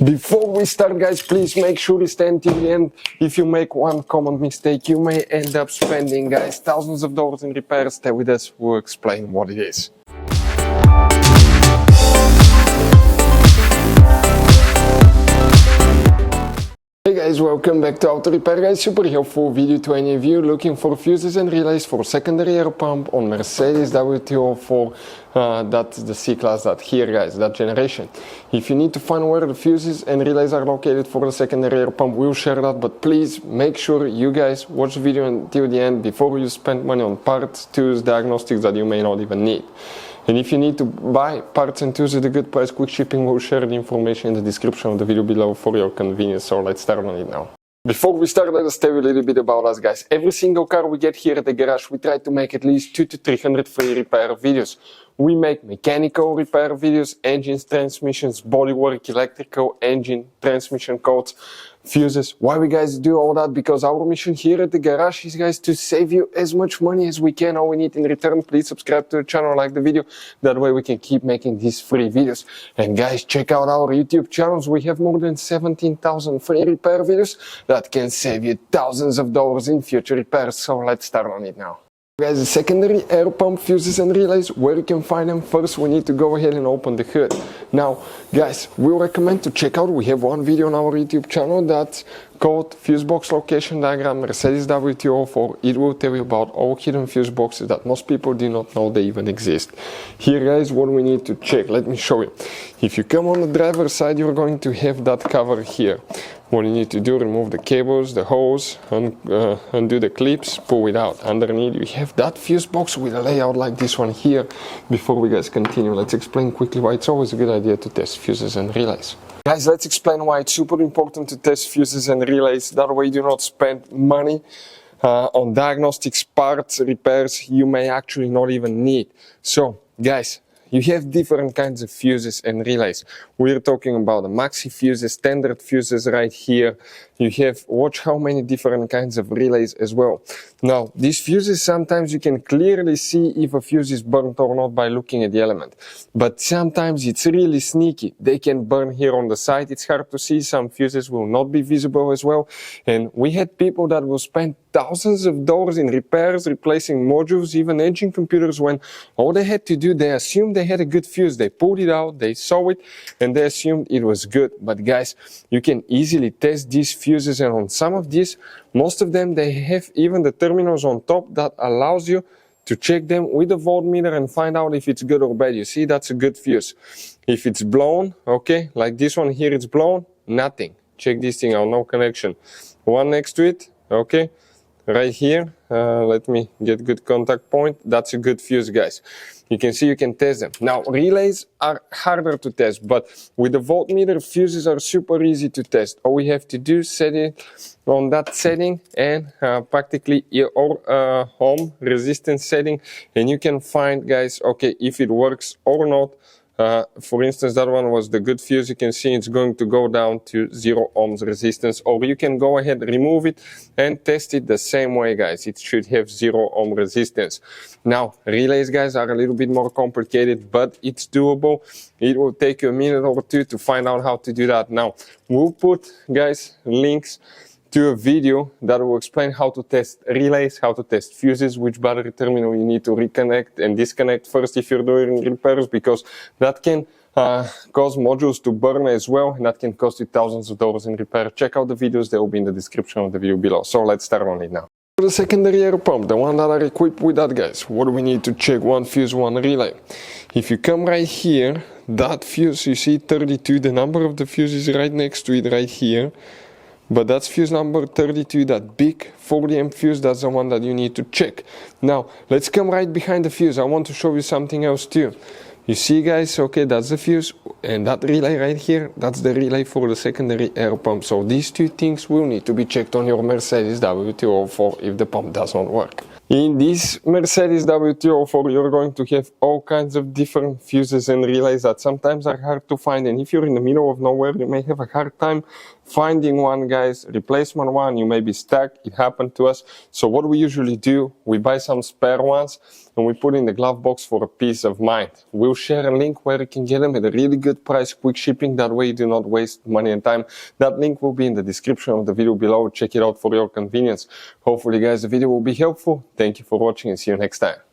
Before we start, guys, please make sure you stay until the end. If you make one common mistake, you may end up spending, guys, thousands of dollars in repairs. Stay with us, we'll explain what it is. Hey guys, welcome back to Auto Repair, guys. Super helpful video to any of you looking for fuses and relays for secondary air pump on Mercedes W204. That's the C-Class, that here, guys, that generation. If you need to find where the fuses and relays are located for the secondary air pump, we'll share that, but please make sure you guys watch the video until the end before you spend money on parts, tools, diagnostics that you may not even need. And if you need to buy parts and tools at a good price, quick shipping, we'll share the information in the description of the video below for your convenience. So let's start on it now. Before we start, let us tell you a little bit about us, guys. Every single car we get here at the garage, we try to make at least 200 to 300 free repair videos. We make mechanical repair videos, engines, transmissions, bodywork, electrical, engine, transmission codes, fuses. Why we guys do all that? Because our mission here at the garage is, guys, to save you as much money as we can. All we need in return, please subscribe to the channel, like the video. That way we can keep making these free videos. And guys, check out our YouTube channels. We have more than 17,000 free repair videos that can save you thousands of dollars in future repairs. So let's start on it now. Guys, the secondary air pump fuses and relays, where you can find them. First, we need to go ahead and open the hood. Now, guys, we recommend to check out, we have one video on our YouTube channel that's called Fuse Box Location Diagram Mercedes W204. It will tell you about all hidden fuse boxes that most people do not know they even exist. Here, guys, what we need to check, let me show you. If you come on the driver's side, you're going to have that cover here. What you need to do, remove the cables, the hose, undo the clips, pull it out. Underneath you have that fuse box with a layout like this one here. Before we guys continue, let's explain quickly why it's always a good idea to test fuses and relays. Guys, let's explain why it's super important to test fuses and relays. That way you do not spend money on diagnostics, parts, repairs you may actually not even need. So, guys, you have different kinds of fuses and relays. We're talking about the maxi fuses, standard fuses right here. You have, watch how many different kinds of relays as well. Now, these fuses, sometimes you can clearly see if a fuse is burnt or not by looking at the element. But sometimes it's really sneaky. They can burn here on the side. It's hard to see. Some fuses will not be visible as well. And we had people that will spend thousands of dollars in repairs, replacing modules, even engine computers, when all they had to do, they assumed they had a good fuse. They pulled it out, they saw it, and they assumed it was good. But guys, you can easily test these fuses, and on some of these, most of them, they have even the terminals on top that allows you to check them with a voltmeter and find out if it's good or bad. You see, that's a good fuse. If it's blown, okay, like this one here, it's blown, nothing. Check this thing out, no connection. One next to it, okay. Right here, let me get good contact point. That's a good fuse, guys. You can see you can test them. Now, relays are harder to test, but with the voltmeter, fuses are super easy to test. All we have to do is set it on that setting and practically your home resistance setting, and you can find, guys, okay, if it works or not. For instance, that one was the good fuse. You can see it's going to go down to 0 ohms resistance, or you can go ahead, remove it and test it the same way, guys. It should have 0 ohm resistance. Now, relays, guys, are a little bit more complicated, but it's doable. It will take you a minute or two to find out how to do that. Now, we'll put, guys, links to a video that will explain how to test relays, how to test fuses, which battery terminal you need to reconnect and disconnect first if you're doing repairs, because that can cause modules to burn as well, and that can cost you thousands of dollars in repair. Check out the videos, they will be in the description of the video below. So let's start on it now. For the secondary air pump, the one that are equipped with that, guys, what do we need to check? One fuse, one relay. If you come right here, that fuse, you see 32, the number of the fuse is right next to it right here. But that's fuse number 32, that big 40 amp fuse, that's the one that you need to check. Now, let's come right behind the fuse. I want to show you something else too. You see, guys, okay, that's the fuse, and that relay right here, that's the relay for the secondary air pump. So these two things will need to be checked on your Mercedes W204 if the pump does not work. In this Mercedes W204, you're going to have all kinds of different fuses and relays that sometimes are hard to find, and if you're in the middle of nowhere, you may have a hard time finding one, guys. Replacement one, you may be stuck. It happened to us. So what we usually do, we buy some spare ones and we put in the glove box for a peace of mind. We'll share a link where you can get them at a really good price, quick shipping. That way you do not waste money and time. That link will be in the description of the video below. Check it out for your convenience. Hopefully, guys, the video will be helpful. Thank you for watching and see you next time.